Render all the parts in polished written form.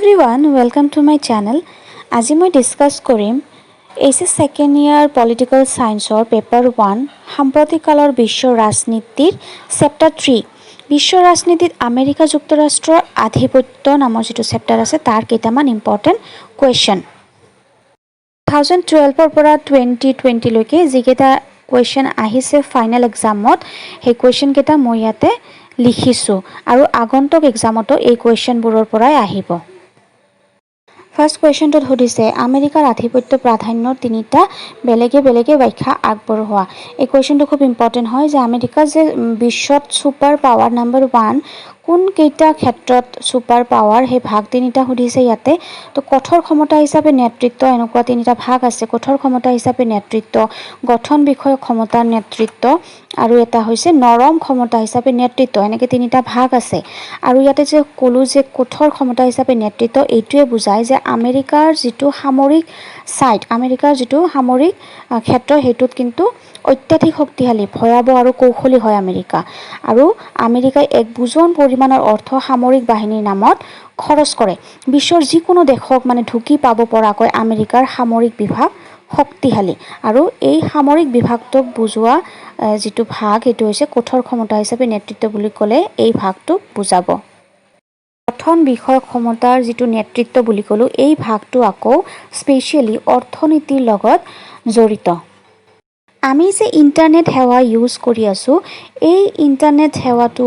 everyone, welcome to my channel. আজি মই discuss কৰিম এইচএছ সেকেন্ড ইয়াৰ পলিটিক্যাল সায়েন্সৰ পেপাৰ 1 সাম্প্ৰতিককালৰ বিশ্ব ৰাজনীতিৰ চেপ্টাৰ 3 বিশ্ব ৰাজনীতিত আমেৰিকা যুক্তৰাষ্ট্ৰৰ আধিপত্য নামৰ যেটো চেপ্টাৰ আছে তাৰ কেইটামান ইম্পৰ্টেন্ট কোৱেশ্চন 2012 পৰা 2020 লৈকে যিকেইটা কোৱেশ্চন আহিছে ফাইনেল এক্সামত সেই কোৱেশ্চন কেইটা মই ইয়াতে লিখিছো আৰু আগন্তুক এক্সামতো এই কোৱেশ্চনবোৰৰ পৰাই আহিব ফাৰ্স্ট কোৱেশ্চনটো সুধিছে আমেৰিকাৰ আধিপত্য প্ৰাধান্য তিনিটা বেলেগে ব্যাখ্যা আগবঢ়োৱা এই কোৱেশ্চনটো খুব ইম্পৰ্টেন্ট হয় যে আমেৰিকা যে বিশ্বত সুপাৰ পাৱাৰ নাম্বাৰ 1 কোন কেইটা ক্ষেত্ৰত সুপাৰ পাৱাৰ হে ভাগ তিনিটা সুধিছে ইয়াতে তো কঠোৰ ক্ষমতা হিচাপে নেতৃত্ব এনেকুৱা তিনিটা ভাগ আছে কঠোৰ ক্ষমতা হিচাপে নেতৃত্ব গঠন বিষয়ক ক্ষমতাৰ নেতৃত্ব আৰু এটা হৈছে নৰম ক্ষমতা হিচাপে নেতৃত্ব এনেকে তিনিটা ভাগ আছে আৰু ইয়াতে যে কলো যে কঠোৰ ক্ষমতা হিচাপে নেতৃত্ব এইটোৱে বুজায় যে আমেৰিকাৰ যেটো সামৰিক সাইট আমেৰিকাৰ যেটো সামৰিক ক্ষেত্ৰ হেতুত কিন্তু অত্যাধিক শক্তিশালী ভয়াবহ আৰু কৌশলী হয় আমেৰিকা আৰু আমেৰিকাই এক বুজন পৰিমাণৰ অৰ্থ সামৰিক বাহিনীৰ নামত খৰচ কৰে বিশ্বৰ যিকোনো দেশক মানে ঢুকি পাব পৰাকৈ আমেৰিকাৰ সামৰিক বিভাগ শক্তিশালী আৰু এই সামৰিক বিভাগটোক বুজোৱা যেটো ভাগ এটো হৈছে কঠোৰ ক্ষমতা হিচাপে নেতৃত্ব বুলি ক'লে এই ভাগটোক বুজাব গঠন বিষয়ক ক্ষমতাৰ যেটো নেতৃত্ব বুলি ক'লো এই ভাগটো আকৌ স্পেশালি অৰ্থনীতিৰ লগত জড়িত আমি যে ইন্টাৰনেট সেৱা ইউজ কৰি আছো এই ইন্টাৰনেট সেৱাটো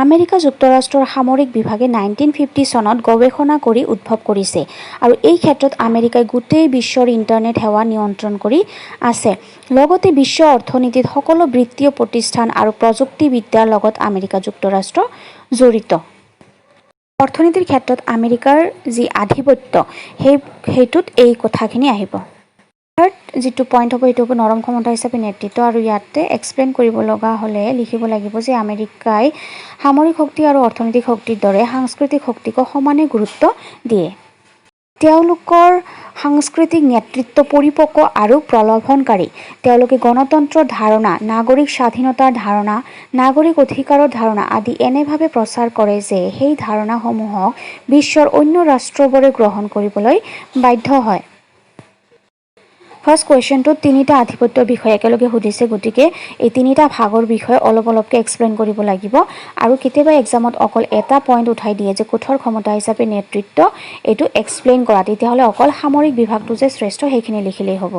আমেৰিকা যুক্তৰাষ্ট্ৰৰ সামৰিক বিভাগে 1950 চনত গৱেষণা কৰি উদ্ভৱ কৰিছে আৰু এই ক্ষেত্ৰত আমেৰিকাই গোটেই বিশ্বৰ ইন্টাৰনেট সেৱা নিয়ন্ত্ৰণ কৰি আছে লগতে বিশ্ব অৰ্থনীতিত সকলো বৃত্তীয় প্ৰতিষ্ঠান আৰু প্ৰযুক্তিবিদ্যাৰ লগত আমেৰিকা যুক্তৰাষ্ট্ৰ জড়িত অৰ্থনীতিৰ ক্ষেত্ৰত আমেৰিকাৰ যি আধিপত্য হেতুত এই কথাখিনি আহিব যেটো পইণ্ট হ'ব এটো নৰম ক্ষমতা হিচাপে নেতৃত্ব আৰু ইয়াতে এক্সপ্লেইন কৰিব লগা হলে লিখিব লাগিব যে আমেৰিকাই সামৰিক শক্তি আৰু অৰ্থনৈতিক শক্তিৰ দৰে সাংস্কৃতিক শক্তিক সমানে গুৰুত্ব দিয়ে তেওঁলোকৰ সাংস্কৃতিক নেতৃত্ব পৰিপক্ক আৰু প্ৰলোভনকাৰী তেওঁলোকে গণতন্ত্ৰৰ ধাৰণা নাগৰিক স্বাধীনতাৰ ধাৰণা নাগৰিক অধিকাৰৰ ধাৰণা আদি এনেভাৱে প্ৰচাৰ কৰে যে সেই ধাৰণাসমূহক বিশ্বৰ অন্য ৰাষ্ট্ৰবোৰে গ্ৰহণ কৰিবলৈ বাধ্য হয় ফাৰ্স্ট কোৱেশ্চনটো তিনিটা আধিপত্যৰ বিষয়ে একেলগে সুধিছে গতিকে এই তিনিটা ভাগৰ বিষয়ে অলপকে এক্সপ্লেইন কৰিব লাগিব আৰু কেতিয়াবা এক্সামত অকল এটা পইণ্ট উঠাই দিয়ে যে কঠোৰ ক্ষমতা হিচাপে নেতৃত্ব এটো এক্সপ্লেইন কৰা তেতিয়াহলে অকল সামৰিক বিভাগটো যে শ্ৰেষ্ঠ সেইখিনি লিখিলেই হ'ব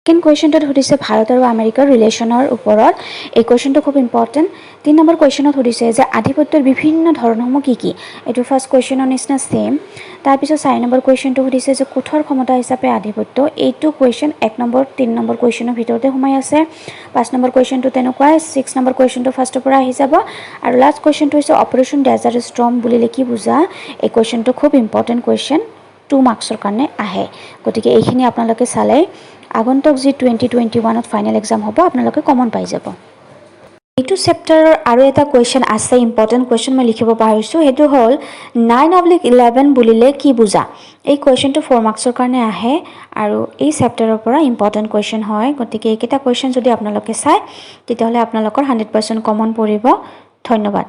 সেকেন্ড কোৱেশ্চনটো সুধিছে ভাৰত আৰু আমেৰিকাৰ ৰিলেচনৰ ওপৰত এই কোৱেশ্চনটো খুব ইম্পৰ্টেন্ট 3 নম্বৰ কোৱেশ্চনত সুধিছে যে আধিপত্যৰ বিভিন্ন ধৰণসমূহ কি এটো ফাৰ্স্ট কোৱেশ্চনৰ নিচিনা সেম তাৰ পিছত 4 নম্বৰ কোৱেশ্চনটো সুধিছে যে কঠোৰ ক্ষমতা হিচাপে আধিপত্য এইটো কোৱেশ্চন 1 নম্বৰ 3 নম্বৰ কোৱেশ্চনৰ ভিতৰতে সোমাই আছে 5 নম্বৰ কোৱেশ্চনটো তেনেকুৱাই 6 নম্বৰ কোৱেশ্চনটো ফাৰ্স্টৰ পৰা আহি যাব আৰু লাষ্ট কোৱেশ্চনটো হৈছে অপাৰেচন ডেজাৰ্ট ষ্টৰ্ম বুলিলে কি বুজা এই কোৱেশ্চনটো খুব ইম্পৰ্টেন্ট কোৱেশ্চন 2 মাৰ্কছৰ কাৰণে আহে গতিকে এইখিনি আপোনালোকে চালে আগন্তুক যি 2021ত ফাইনেল এক্সাম হ'ব আপোনালোকে কমন পাই যাব এইটো চেপ্টাৰৰ আৰু এটা কোৱেশ্চন আছে ইম্পৰ্টেন্ট কোৱেশ্চন মই লিখিব পাহৰিছো হেতু হ'ল 9/11 বুলিলে কি বুজা এই কোৱেশ্চনটো 4 মাৰ্কছৰ কাৰণে আহে আৰু এই চেপ্টাৰৰ পৰা ইম্পৰ্টেন্ট কোৱেশ্চন হয় গতিকে এইকেইটা কোৱেশ্চন যদি আপোনালোকে চাই তেতিয়াহলে আপোনালোকৰ 100% কমন পৰিব ধন্যবাদ